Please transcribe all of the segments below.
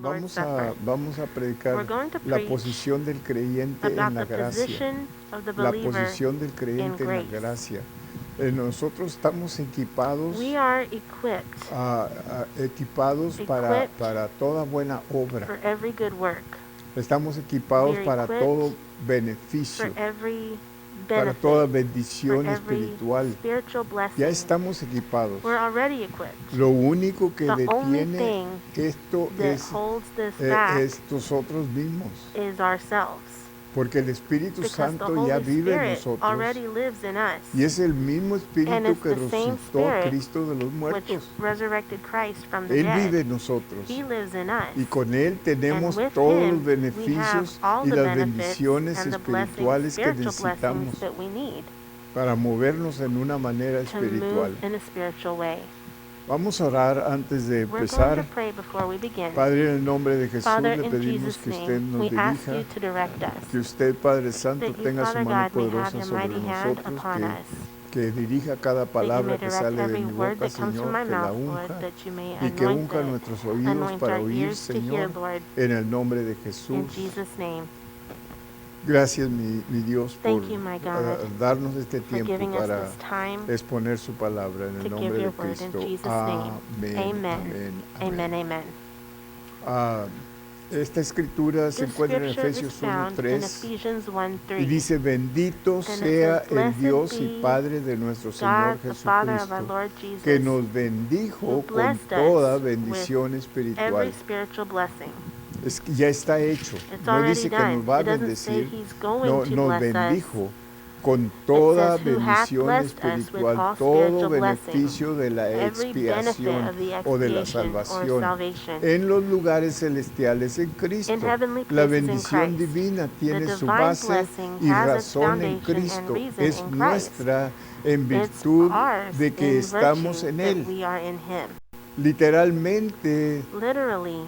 Lord's Vamos Supper. vamos a predicar We're going to la preach posición del creyente en about la the gracia. position of the La believer posición del in creyente en la grace. gracia. Nosotros estamos equipados, We are equipped equipados Equipped para toda buena obra. for every good work, Estamos equipados We're para equipped todo for beneficio, every para toda benefit, for bendición every espiritual. spiritual Ya blessing. estamos equipados. We're already equipped. Lo único que The only detiene thing esto that holds this back es nosotros mismos, is ourselves, porque el Espíritu because the Santo ya Holy vive en Spirit nosotros already lives in us, y es el mismo And Espíritu it's que the same resucitó a Spirit Cristo de los which muertos. resurrected Christ from the Él vive dead. en nosotros He lives in us. y con Él tenemos And with todos him, los we have beneficios all y the las benefits bendiciones and the blessings, espirituales que spiritual necesitamos blessings that we need para movernos en una manera to espiritual. move in a spiritual way. Vamos a orar antes de We're going empezar. to pray before we begin. Padre, en el nombre de Jesús Father, le in pedimos Jesus' que usted name, nos we ask dirija, you to direct us, que usted, Padre Santo, that you, tenga su Father mano God, may have poderosa your sobre mighty hand nosotros, upon us, que dirija cada that you may palabra que direct sale de every mi word boca, that comes from Señor, my que la mouth, Lord, unja that you may y que anoint unja it, nuestros oídos anoint para our oír, ears to hear, Señor, Lord, en el nombre de in Jesús. Jesus' name. Gracias, mi Dios, por Thank you, my God, darnos este for tiempo giving us para this time exponer su palabra en to el give nombre de your word in Cristo. Jesus' name. Amén, Amen. amén, Amen, amén. amen. Ah, esta escritura se This encuentra en scripture is Efesios found in 1:3 Ephesians y 1:3. dice: Bendito And it sea says, el "Blessed Dios y be Padre de nuestro Señor God, the Father of our Jesucristo, Lord que Jesus, nos who bendijo con blessed toda us bendición with every espiritual. spiritual blessing." Es que ya está hecho. It's No already dice que done. nos va a It doesn't say bendecir, he's going no, to nos bless us. bendijo con It toda says, "Who hath bendición blessed us with espiritual, all todo spiritual blessing," beneficio de la every benefit expiación of the o de la expiation or salvación salvation en los lugares celestiales en Cristo. in heavenly La places in bendición Christ. divina The tiene su divine base blessing y has its razón en foundation and Cristo. reason Es in Christ. nuestra en It's virtud ours de que in estamos virtue en that Él. we are in Him. Literalmente, Literally,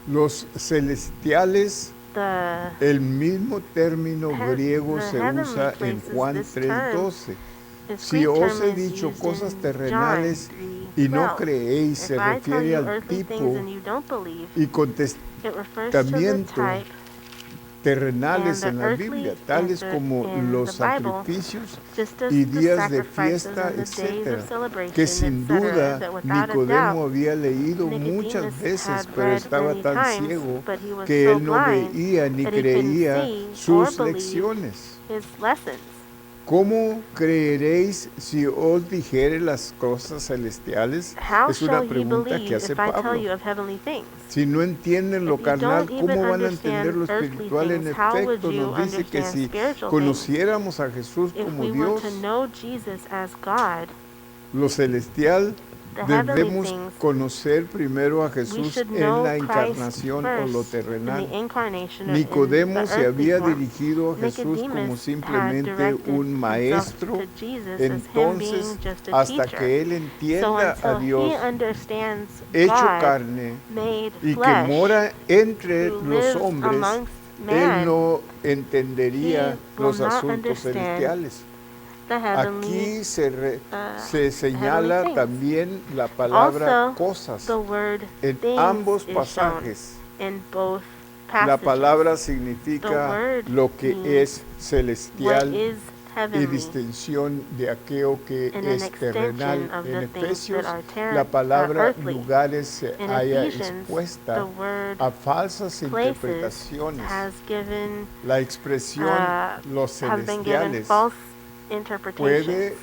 los celestiales, the el mismo término griego the se heavenly usa en places, Juan this term, 3:12. this Si Greek os term he is dicho used cosas in terrenales John y no 3:12. creéis, se If I tell refiere you al earthly things tipo and you don't believe, y it refers to the contestamiento type terrenales and en the la earthly Biblia, tales como in los the Bible, sacrificios just as y the días de sacrifices fiesta, and the days etc., of celebration, que sin etc., duda that without a Nicodemo doubt había leído muchas Nicodemus veces, had pero read estaba many tan times, ciego but he was que so él no blind veía ni that he couldn't creía see or sus believe lecciones. his lessons. ¿Cómo creeréis si os dijere las cosas celestiales? How Es una shall ye pregunta que believe hace if I tell Pablo. you of heavenly things? Si no entienden lo If you carnal, don't even ¿cómo van a entender understand lo earthly espiritual? En things, how would efecto, you nos dice que understand si spiritual things? conociéramos a Jesús If como we were Dios, to know Jesus as God, lo celestial, the heavenly debemos things, conocer primero a we Jesús should en know la Christ encarnación o lo first in terrenal. the incarnation or in Nicodemo the se earthly había form. dirigido a Jesús como Nicodemus had simplemente directed un himself maestro, to Jesus as him entonces being just a hasta teacher. que él So entienda a until Dios he understands hecho God carne made y que flesh, mora entre who los lives hombres, amongst él man, no he entendería will los not asuntos understand celestiales. the heavenly, Aquí se heavenly señala things. también la palabra Also, cosas. the word En things ambos is shown pasajes, in both la passages. palabra The significa word lo que means es what celestial is y heavenly distinción de aquello que and an es terrenal. extension of En the things Efesios, that are la palabra earthly. lugares se In halla Ephesians, expuesta the word a falsas places interpretaciones. has given La expresión los has been given celestiales false puede interpretations.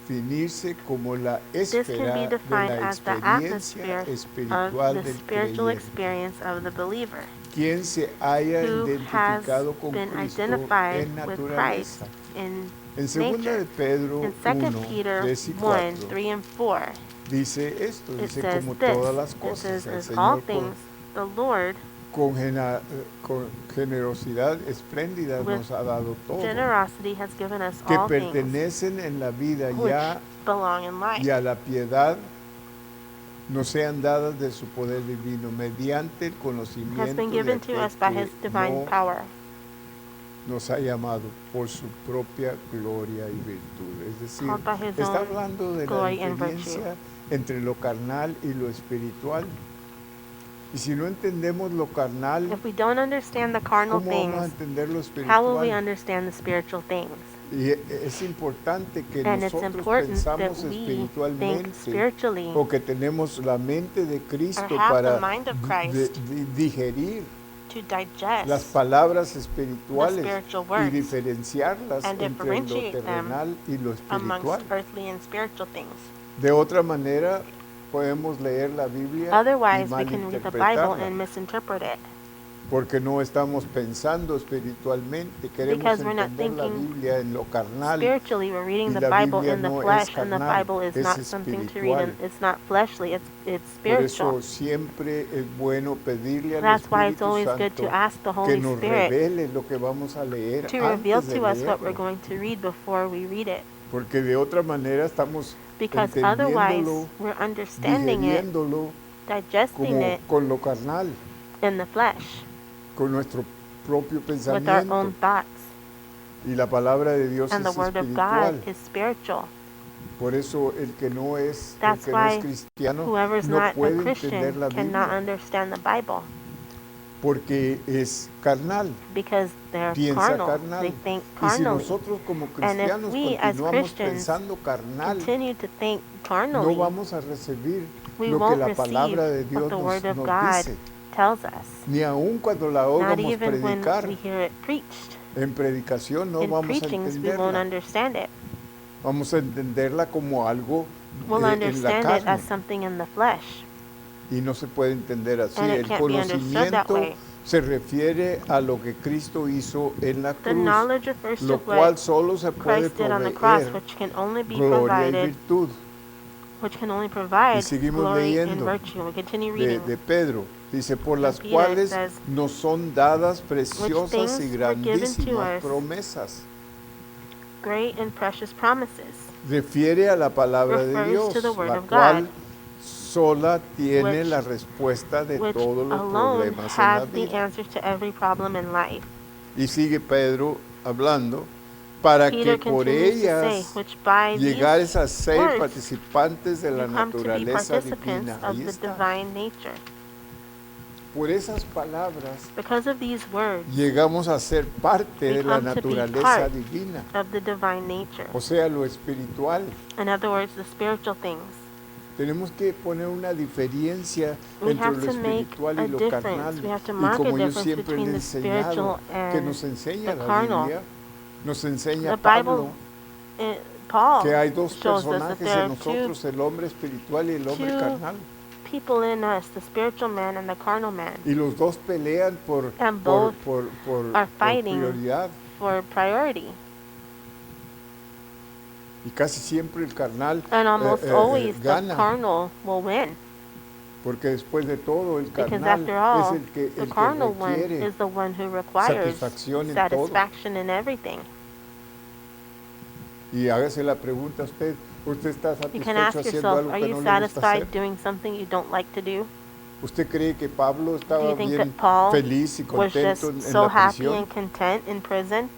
definirse como la This can esfera be de defined la as the experiencia atmosphere of espiritual the del spiritual creyente, experience of the believer, quien se haya who has identificado con been Cristo identified en with naturaleza. Christ in En 2 de nature. Pedro In 2 1, Peter 3 y 1, 4, 3 and 4, dice esto, it dice says como this. todas las It cosas, says, el as all Señor things, the Lord, con generosidad espléndida with nos ha dado todo, generosity, has given us que all things pertenecen en la vida which ya belong in life, y a la piedad nos sean dadas de su poder divino mediante el has conocimiento been de given to aquel us by His que divine power. nos ha llamado por su propia gloria y virtud. Es decir, Called by his está own hablando de la glory and diferencia virtue. entre lo carnal y lo espiritual. Y si no entendemos lo carnal, If we don't understand the carnal ¿cómo vamos a things, entender lo how will we espiritual? understand the spiritual things? Y es importante que And it's nosotros important that pensamos we think espiritualmente spiritually o que tenemos la mente de or Cristo have the para mind of Christ digerir to las digest palabras the espirituales spiritual y words diferenciarlas and entre lo differentiate them terrenal y lo amongst espiritual. earthly and spiritual things. De otra manera, podemos leer la Biblia y Otherwise, we can read the Bible malinterpretarla, and misinterpret it porque no estamos pensando espiritualmente. Queremos because we're not entender la thinking Biblia en lo carnal spiritually. We're y reading the la Bible Biblia in the no es flesh, and the carnal, Bible is es not something to read, and espiritual. it's not fleshly, it's Por spiritual. eso siempre es bueno pedirle al That's why it's Espíritu always good Santo to ask the que Holy nos Spirit revele lo que vamos a leer to reveal antes de to us what we're leerlo, going to read before we read it. porque de otra manera estamos Because otherwise, entendiéndolo, we're understanding it, digeriéndolo digesting como it con lo carnal, in the flesh, con nuestro propio with our own pensamiento. thoughts. Y la palabra de Dios And the es Word of God espiritual. is spiritual. Por eso el que no es That's why cristiano whoever's no not a puede entender Christian la cannot Biblia, understand the Bible porque es carnal, because they're piensa carnal. carnal. They think Y si carnally. nosotros como And if cristianos we as continuamos Christians pensando carnal, continue to think no carnally, vamos a recibir we lo que won't la receive palabra de what Dios the Word of nos God dice. tells us. Ni aun cuando la Not oigamos even when predicar, we hear it preached. en predicación no In vamos a preachings, we won't entenderla. understand it. Vamos a entenderla como algo We'll en la understand it carne. as something in the flesh. Y no se puede entender así. And it El can't be understood that conocimiento way. se refiere a lo que Cristo hizo en la The cruz, knowledge refers to lo cual what solo se puede Christ did on the cross, proveer which can only be gloria y provided, virtud. which can only provide Y seguimos glory and leyendo virtue. We continue de reading. Pedro. Dice, por las Peter cuales says, nos son dadas preciosas things y were given to grandísimas us. promesas. Great and precious promises. Refiere a la palabra de Refers Dios, to the Word la of cual God, sola tiene which- la respuesta de which todos los alone problemas en la have the vida. answers to every problem in life. Y sigue Pedro hablando, para Peter que por continues to say, ellas which by llegares these a ser words participantes de la you come to be naturaleza participants divina. of Ahí the está. divine nature. Por esas palabras Because of these words llegamos a ser parte we de la come to be naturaleza part divina, of the divine nature. o sea, lo espiritual. In other words, the spiritual things. Tenemos que poner una diferencia We entre have lo to make espiritual a y lo difference. carnal. We have to Y mark a como yo difference siempre le he between the enseñado, spiritual que and nos enseña the la carnal. Biblia, nos enseña The Pablo, Bible, Paul que hay dos shows us that personajes there en are two nosotros, el hombre espiritual y el hombre two carnal. people in us, the spiritual man and the carnal man, Y los dos pelean And both are por fighting prioridad. for priority. Y casi siempre el carnal And almost always the gana, carnal will win. porque después de todo el Because carnal after all, es el the que carnal one requiere is the one who requires satisfacción en todo. satisfaction in everything. Y hágase la pregunta a usted, ¿usted está You can ask satisfecho haciendo yourself, algo are que you no le gusta satisfied hacer? doing something you don't like to do? ¿Usted cree que Pablo Do estaba you think bien that Paul feliz y was just contento en so la happy prisión? and content in prison?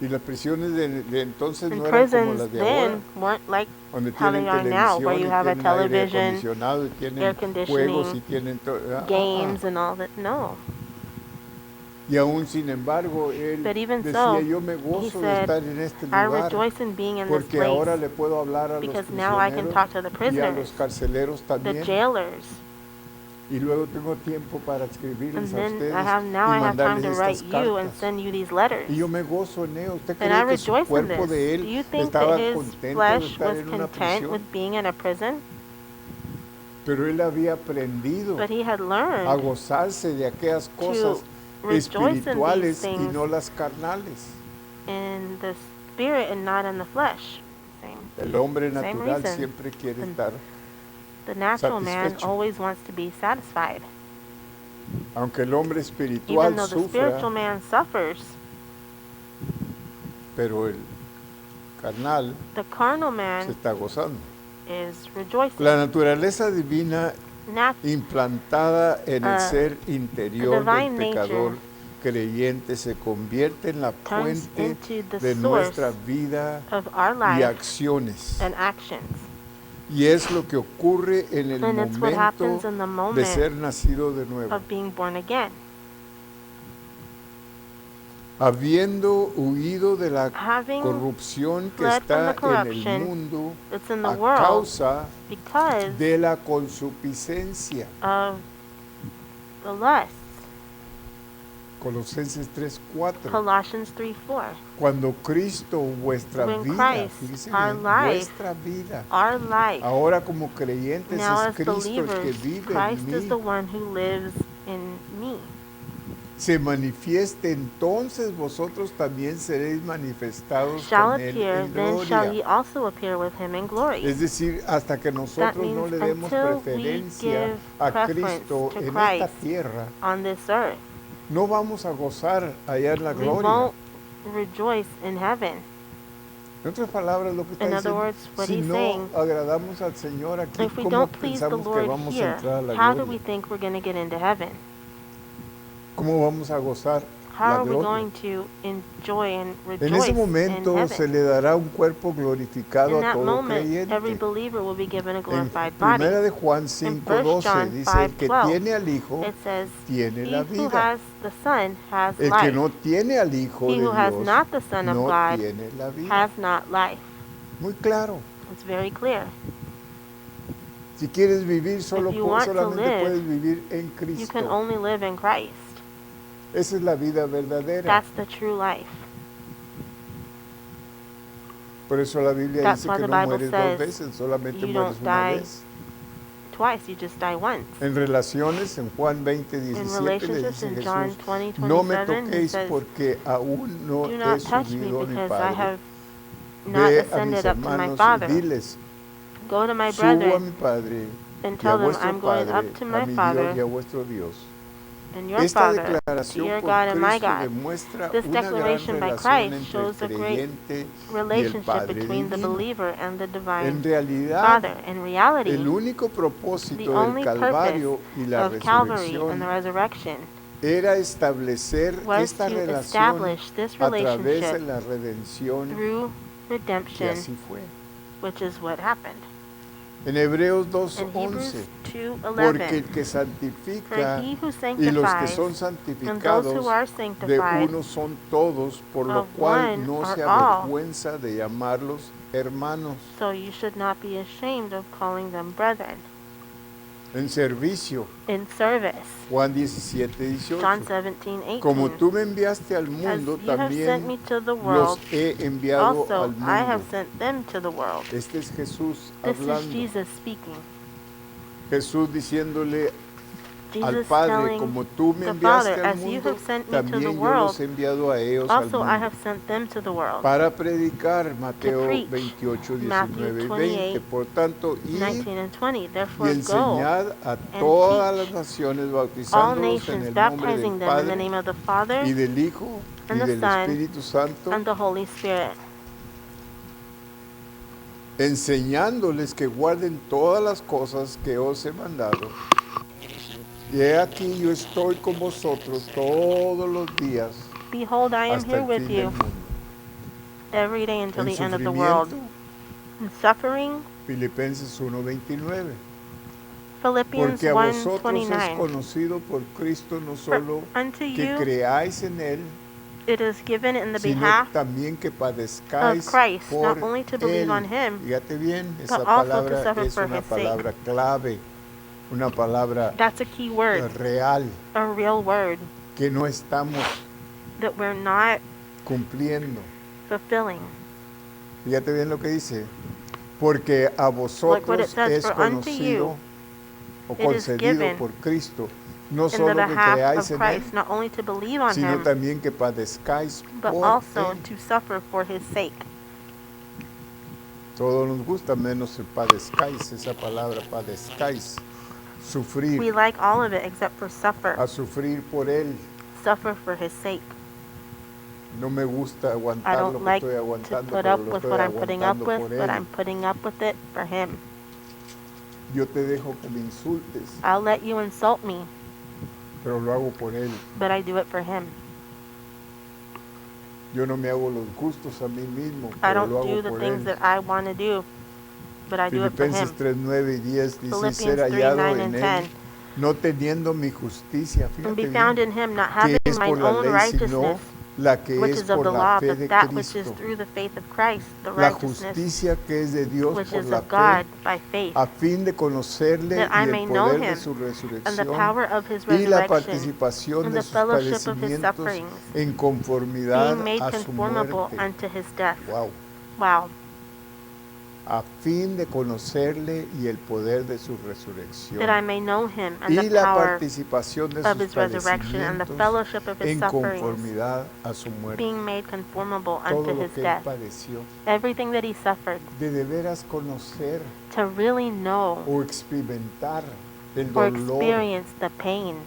Y las prisiones de entonces And no eran como prisons las de ahora, then weren't like donde how tienen they are now, where televisión you y have a tienen aire television, acondicionado y air tienen conditioning, juegos y tienen todo. games and all that. No. Y aún sin embargo, él But even decía, so, yo me he gozo de said, estar en este I lugar, rejoice in being in this porque ahora place le puedo hablar a los because now I can prisioneros talk to the y a prisoners, los carceleros the también. jailers. Y luego tengo tiempo para And escribirles a then ustedes I have y time to mandarles write estas you and cartas. send you these letters. Y yo me gozo en ello. ¿Usted And I cree que su rejoice in cuerpo this. de Do you él think estaba that his contento de flesh estar was en una content with prisión? being in a prison? Pero él había aprendido But he had a learned gozarse de aquellas cosas rejoice in these espirituales y things no las carnales. in the spirit and not in the flesh. El hombre Same natural reason. siempre quiere And estar, The natural man satisfecho. always wants to be satisfied. aunque el hombre Even espiritual though the spiritual sufra, man suffers, pero el carnal the carnal se man está gozando. is rejoicing. La naturaleza divina Nat- implantada en el ser the interior del divine pecador nature creyente se convierte en la turns fuente into the de source nuestra vida of our y life acciones. and actions. Y es lo que ocurre en el And it's what momento happens in the de moment ser nacido de nuevo. of being born again. Habiendo huido de la Having corrupción que fled from the está en el corruption mundo that's in the a world causa because de la consuficiencia. of the lusts. Colosenses 3:4. Colossians 3:4. Cuando Cristo, vuestra When vida, Christ, fíjese our bien, life, vuestra vida, Our life, ahora como creyentes now es as Cristo el que believers, vive Christ en is the mí, one who lives in me. se manifieste, entonces vosotros también seréis manifestados Shall con Él appear, en then shall ye gloria. also appear with him in glory. Es decir, hasta que That nosotros no means le demos until we preferencia give a preference Cristo to en esta Christ tierra, on this earth, no vamos a gozar allá en la we gloria. won't rejoice in heaven. En otras palabras, lo que está In other diciendo, words, what si he's no saying, agradamos al Señor aquí, if we ¿cómo don't please the pensamos que Lord vamos a here, entrar a la how do we gloria? think we're going to get into heaven? ¿Cómo vamos a gozar How la are we gloria? going to enjoy and En rejoice ese in momento se heaven? le dará un cuerpo glorificado In a that todo moment, every creyente. believer will be given a En glorified body. Primera de Juan In 5:12 John dice, el que 5:12, tiene al Hijo it says, tiene he la who vida. has the Son has El que life. no tiene al Hijo He de who has Dios not the Son of no God tiene la vida. has not life. Muy claro. It's very clear. Si quieres vivir, you want to solamente live, puedes vivir en You can Cristo. only live in Christ. Esa es la vida verdadera. That's the true life. Por eso la Biblia That's dice why que the no Bible mueres says dos veces, solamente you mueres don't una die vez. Twice, you just die once. En relaciones, en Juan In 20:17 le relationships, dice in John Jesús, 20:27, no me he toquéis says, porque aún no do he not touch me subido a mi because I Padre. have not Ve a mis ascended up to my hermanos y Father. diles, Go to my subo a mi brethren Padre and y a tell them vuestro I'm going Padre, up to a my mi Dios Father y a vuestro Dios. and your Esta Father, to declaración your por God and my Cristo God. demuestra This una gran declaration by relación Christ entre el shows a great creyente y el relationship Padre between the divino. believer and the En divine realidad, Father. In reality, el único the propósito del only Calvario purpose y la of Calvary and the resurrección resurrection era establecer was esta to relación establish this a través de relationship la redención, through que redemption, así fue. which is what happened. En Hebreos In Hebrews 2:11, porque el 2:11, que for santifica he who y los que sanctifies son and those santificados who are de sanctified uno son todos, por lo of cual one no are se all. avergüenza de llamarlos hermanos. So you should not be ashamed of calling them brethren. En servicio, In service, Juan 17:18. John 17:18. Como tú me enviaste al As mundo, you have sent me también to the los world, he enviado also al I have mundo. sent them to the world. Este es Jesús This is hablando. Jesus speaking. Jesús diciéndole al Jesus Padre, telling como tú me the enviaste Father, al as you mundo, have sent me to the también yo world, los he enviado a ellos al also I mundo. have sent them to the world. Para predicar, Mateo preach, 28, Matthew 19 y 20. 28, Por tanto, id 19 and 20. y Therefore go enseñad a and todas las teach naciones, all bautizándolos en nations, el nombre baptizing del them in the Padre name of the Father y del Hijo y and the del Son Espíritu Santo, and the Holy Spirit, enseñándoles que guarden todas las cosas que os he mandado. Y he aquí yo estoy con vosotros todos los días Behold, I am hasta here el with fin del you mundo. every day until En the end of the world. sufrimiento, In suffering, Filipenses 1:29. Philippians Porque a vosotros es 1:29. conocido por Cristo no For solo unto que you creáis en Él, it is given in the sino behalf también que padezcáis of Christ, por not only to believe Él. on Him, Fíjate bien, esa but also to palabra suffer es for una His sake. palabra clave, una palabra That's a key word, real, a real word que no estamos that we're not cumpliendo. fulfilling. Fíjate bien lo que dice, porque a Look what it vosotros says, es for unto conocido o it is concedido given por Cristo, no in the solo que behalf creáis of en Él, Christ, not only to believe on sino Him, también que padezcáis but por also Él. to suffer for His sake. Todo nos gusta menos el padezcáis, esa palabra padezcáis, We sufrir, like all of it except for suffer. a sufrir por Él. Suffer for His sake. No me gusta I aguantar lo don't que like estoy to aguantando, put pero up lo with estoy what I'm putting up aguantando with, por but Él. I'm putting up with it for Him. Yo te dejo que me insultes, I'll let you insult me, pero lo hago por Él. but I do it for Him. Yo no me hago los gustos a mí mismo, I pero lo don't do hago the por things Él. that I want to do, but I do it for Filipenses him. 3:9 y 10 dice, Philippians ser 3, hallado 9, en and él, 10. no teniendo mi justicia, And be fíjate found bien, in him, not que having es mine por la own ley, righteousness, sino la que which es is of por the la law, fe but de that which is Cristo. through the faith of Christ, the La righteousness justicia que es de Dios which por is la of God fe, by faith, a fin de conocerle that I y may el know poder de him, su and the resurrección power of his y la resurrection, participación and de the sus fellowship of his padecimientos sufferings, en conformidad being made a su conformable muerte. unto his death. Wow. Wow. A fin de conocerle y el poder de su That I resurrección may know him, and y the la power participación de of sus his resurrection, and the padecimientos fellowship of his en sufferings, conformidad a su muerte. being made conformable Todo unto lo his que él death. padeció, Everything that he suffered, de veras conocer to really know o experimentar el or dolor experience the pain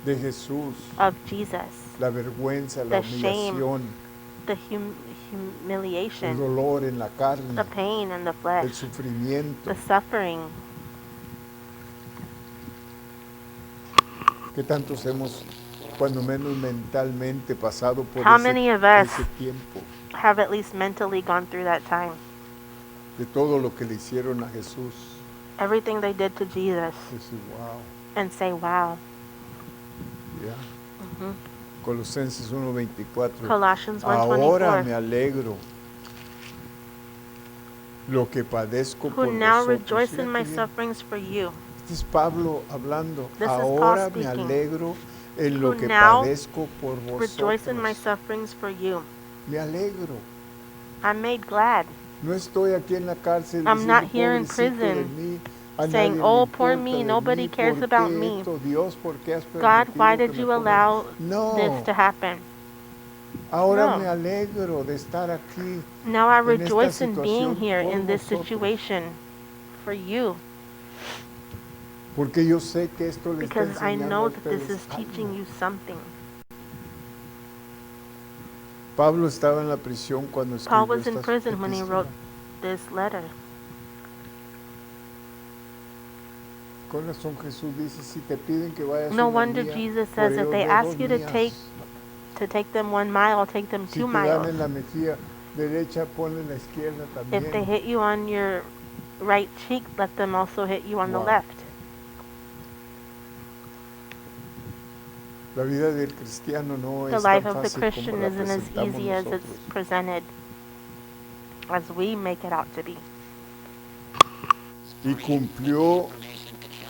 de Jesús, of Jesus, la vergüenza, la the shame, humillación, the el humiliation, dolor en la carne, the pain in the el flesh, sufrimiento. the suffering. Que tantos hemos, cuando menos mentalmente, pasado por How many of us ese tiempo, have at least mentally gone through that time? de todo lo que le hicieron a Jesús. Everything they did to Jesus, Decir, wow, and say, wow. ya. Mhm. Colosenses 1:24. Colossians Ahora 1:24. me alegro lo que padezco Who por now vosotros. rejoice in Fíjate my bien. sufferings for you. Este es Pablo hablando. This is Paul Ahora me speaking. alegro en Who lo que now padezco por Rejoice in my vosotros. sufferings for you. Me alegro. I'm made glad, No estoy aquí en la cárcel I'm diciendo, not here in pobrecito de prison, mí, a saying, nadie "Oh, le poor importa me, de nobody mí, cares ¿por about qué me. esto? Dios, ¿por qué has God, why permitido que did me you pongan-?" allow No, this to happen?" ahora No. me alegro de estar aquí Now I en esta rejoice in being situación here por in this vosotros, situation for you, porque yo sé que esto le está because I enseñando a know that this ustedes is teaching algo. you something. Pablo estaba en la prisión cuando Paul escribió was in esta prison when he epístola. wrote this letter. Con razón Jesús dice, si te piden que vayas No una wonder milla, Jesus por says if ellos they ve ask dos you to millas. take them 1 mile, take them Si 2 te dan miles. en la mejilla derecha, ponle en la izquierda If they también. hit you on your right cheek, let them also hit you on the Wow. left. La vida del cristiano no The es life tan of the fácil como Christian la isn't as presentamos easy as nosotros. it's presented, as we make it out to be. Y cumplió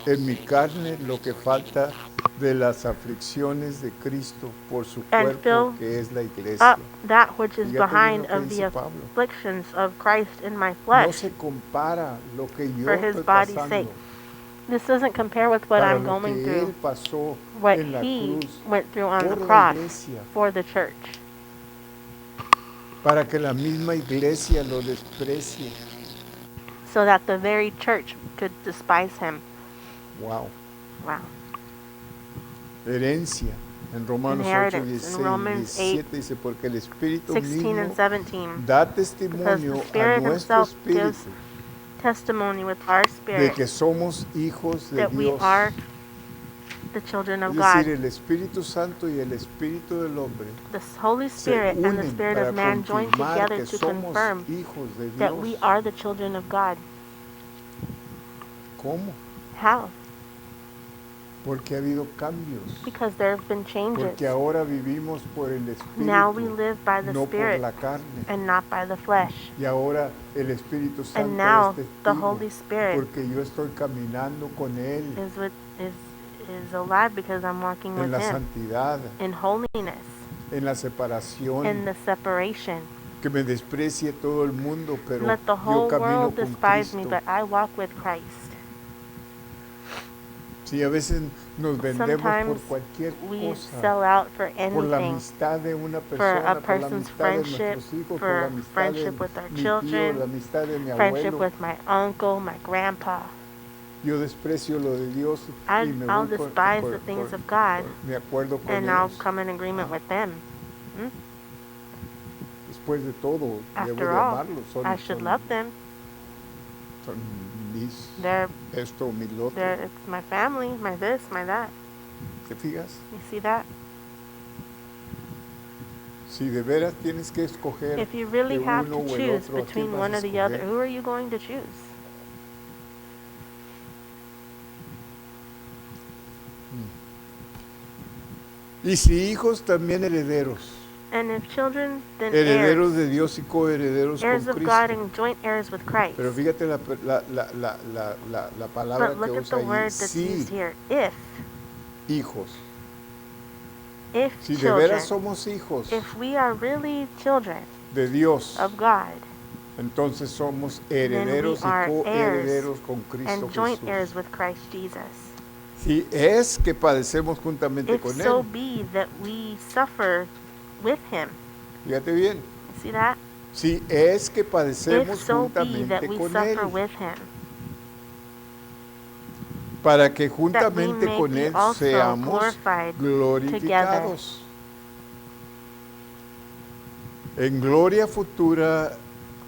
en mi carne lo que falta de las aflicciones de Cristo por su And cuerpo, fill que es la iglesia. Up that which is Fíjate bien behind lo que of the dice Pablo. afflictions of Christ in my No flesh, se compara lo que yo for his estoy body's pasando sake. This doesn't compare with what para I'm lo going que through, él pasó what en la he cruz went through on the por la cross iglesia, for the church, para que la misma iglesia lo desprecie. so that the very church could despise him. Wow. Wow. Herencia. En Romanos 8, Inheritance. 16 In Romans 17 dice, porque el Espíritu 16 mismo and 17. da Because testimonio the a Spirit nuestro himself gives espíritu testimony with our de spirit que somos hijos de that we Dios. are the children Es of God. decir, el Espíritu Santo y el Espíritu del hombre The Holy se Spirit and the unen Spirit para of man join confirmar together que to somos confirm hijos de that we Dios. are the children of God. ¿Cómo? How? Porque ha habido cambios. Because there have been changes. Porque ahora vivimos por el Now we Espíritu, live by the no por Spirit la carne. and not by the flesh. Y ahora el Espíritu Santo And now es the testigo, Holy Spirit porque yo estoy caminando con Él is alive because I'm walking en with la him santidad, in holiness, en la separación, in the separation. que me desprecie todo el mundo, pero Let the yo whole camino world con despise me, Cristo. but I walk with Christ. Sí, a veces nos vendemos por Sometimes cualquier we cosa, sell out for por la anything, amistad de una for persona, a por la person's amistad de friendship, nuestros hijos, por for la amistad de friendship with our mi tío, children, la amistad de mi friendship abuelo. with my uncle, my grandpa. Yo desprecio lo de Dios y me I'll voy despise the things of God, me acuerdo con and I'll ellos. come in agreement with them. Después de todo, debo After de all, amarlos. I should love them. Son mis, They're, esto, mi lo otro. it's my family, my this, my that. ¿Te fijas? You see that? Si de veras tienes que escoger If you really de have uno to o el choose otro, ¿a quién between vas one a or the other, escoger? who are you going to choose? Y si hijos, también herederos. And if children, then Herederos heirs. de Dios y coherederos Heirs con of God Cristo. and joint heirs with Christ. Pero fíjate la palabra But que look at usa the ahí, word that's sí, used here. If hijos. Si de children. veras somos hijos If we are really children de Dios, of God, entonces somos then we herederos y are coherederos con Cristo and joint Jesús. heirs with Christ Jesus. Si es que padecemos juntamente If con so Él, be that we suffer with him. fíjate bien, You see that? si es que If padecemos so be that juntamente we con suffer Él, with him, para que that we juntamente may con be Él also seamos glorified glorificados. En gloria futura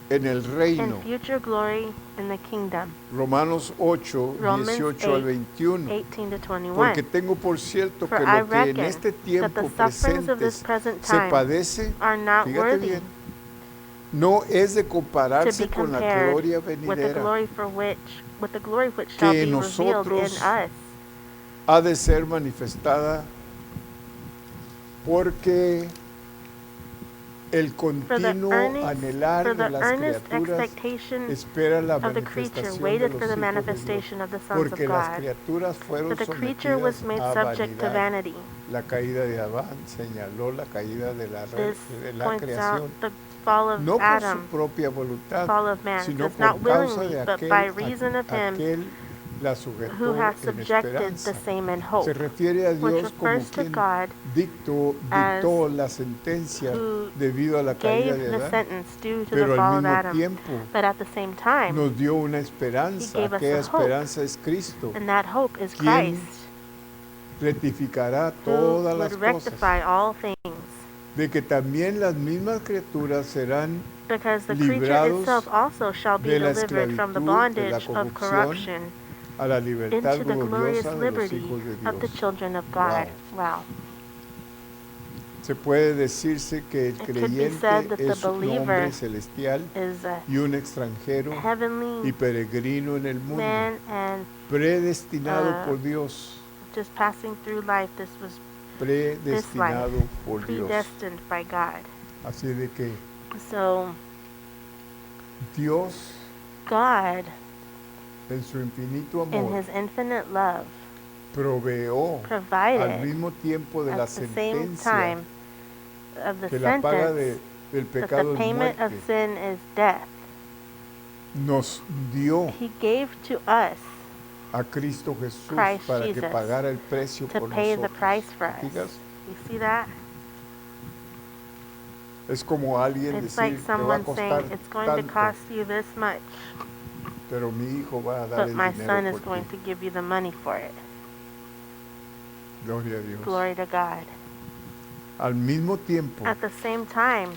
en el in reino. future glory in the kingdom. Romanos 8, Romans 18 al 8, 21. 18 to 21. Porque tengo por cierto For que I lo que en reckon este that the tiempo sufferings of this presente present se time padece, are not fíjate worthy bien, no es de to compararse be con la compared gloria with the venidera. glory which shall que be revealed in nosotros us. Ha de ser manifestada porque el For the continuo anhelar for de the las earnest criaturas expectation espera la of the creature manifestación de waited los for the hijos de Dios, manifestation of the sons of porque las God. criaturas fueron For the creature was sometidas made a subject to vanidad. vanity. La caída de Adán señaló la caída de This de la points out creación, the fall of no por su Adam, propia voluntad, fall of man, sino because not por causa willingly, de but aquel, by reason of him aquel la who sujetó has en subjected esperanza. the same in hope, Se refiere a which Dios como refers to quien God dictó as la sentencia who debido a la caída gave de the Adán, sentence due to pero the al fall of mismo Adam. tiempo But at the same time, nos dio una He esperanza. gave us Aquella a hope. esperanza es Cristo, and that hope is ¿Quién Christ, rectificará who todas las would cosas, rectify all things. de que también las mismas criaturas serán Because the creature librados itself also shall be de la delivered from the esclavitud, de la bondage of corrupción, corruption a la libertad into the glorious gloriosa de los liberty hijos de of the Dios. children of God. Wow. Se puede decirse que el It could be creyente said that the es un believer hombre celestial is a y un extranjero y heavenly peregrino en el mundo, man and predestinado por Dios, just passing through life. This was predestinado por Dios. predestined by God. Así de que So Dios, God, en su infinito in amor, His infinite love, proveó al provided mismo tiempo de la at the same sentencia time of the que la paga sentence del that pecado the es payment of muerte, sin is death. nos dio He gave to us a Cristo Jesús Christ para que Jesus pagara el precio to por pay the nosotros. price for ¿Te us. fijas? You see that? Es como alguien It's decir, like te va a someone costar saying it's going to tanto, cost you this much, pero mi hijo va a dar but el my dinero son por is going ti. to give you the money for it. Gloria a Dios. Glory to God. Al mismo tiempo At the same time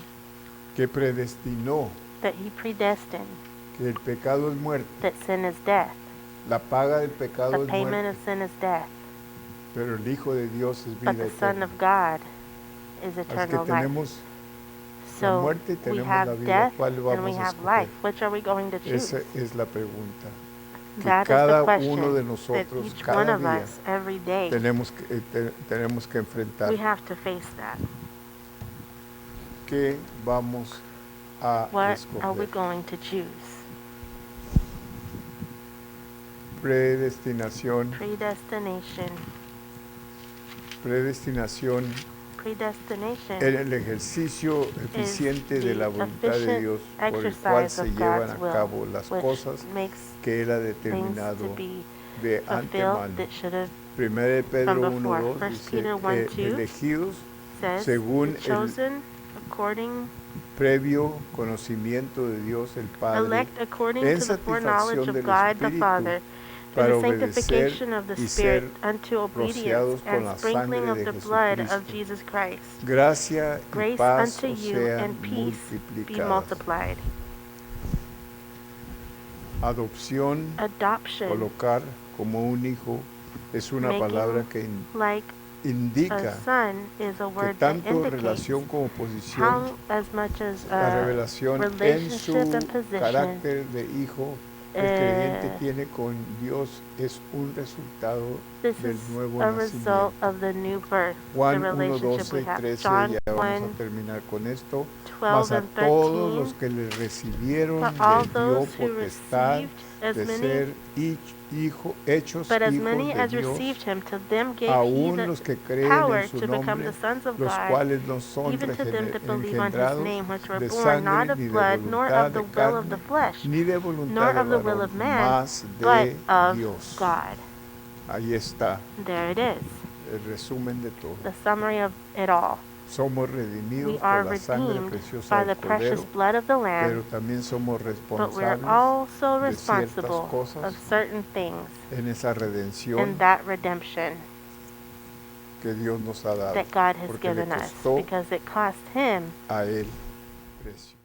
que predestinó that He predestined que el pecado es muerte, that sin is death, la paga del pecado the es payment muerte, of sin is death, pero el Hijo de Dios es but vida the Son eterna. of God is Así que eternal life. tenemos la So muerte y we tenemos have la vida. death ¿Cuál and vamos we a have escoger? life. Which are we going to choose? Esa es la pregunta que That is cada the question uno de that nosotros, each one cada of día, us, every day, tenemos que enfrentar. we have to face that. ¿Qué vamos a What are we escoger? going to choose? Predestinación, Predestination. predestinación Predestination en el ejercicio eficiente de la the voluntad de efficient Dios por el cual exercise se of llevan God's a will, cabo las which cosas makes que Él ha things determinado to be de fulfilled antemano. that should have 1 de Pedro from before. 1:2 1 dice, Peter 1:2 elegidos says, según the chosen according, previo conocimiento de Dios el Padre, elect according en to the foreknowledge satisfacción of del God the Espíritu, Father, para and the obedecer sanctification of the y Spirit ser unto obedience rociados con la and sprinkling sangre of de the blood Jesucristo. of Jesus Christ. Gracia y Grace paz unto os you sean and peace be multiplicadas. multiplied. Adopción, Adoption, colocar como un hijo, es una Making palabra que like indica a son, is a que word that tanto indicates relación como posición, how as much as la a revelación en su relationship and position carácter de hijo, el creyente eh, tiene con Dios es un resultado This del is nuevo a result nacimiento. of the new birth, the Juan 1, relationship 12 we y have. 13, John ya vamos 1, a terminar con esto. 12 Mas a and todos los 13. que le recibieron For all les dio those who potestad received, as de many, ser hechos but as hijos many de as Dios, received him, to them gave he aún the los que creen power en su to become nombre, the sons of los God, cuales no son even to them that believe on his engendrados name, which were de born not sangre, of ni de blood, nor voluntad of de the will of the carne, flesh, ni de nor voluntad de of the will varón, of man, mas but de of Dios. God. Ahí está There it is, el resumen de todo. the summary of it all. Somos We redimidos are por la sangre redeemed preciosa by del the precious Cordero, blood of the pero Lamb, también somos but we're responsables also de ciertas responsible cosas of certain things en esa redención in that redemption que Dios nos ha dado, that God has porque le given us, costó because it cost him a Él precio.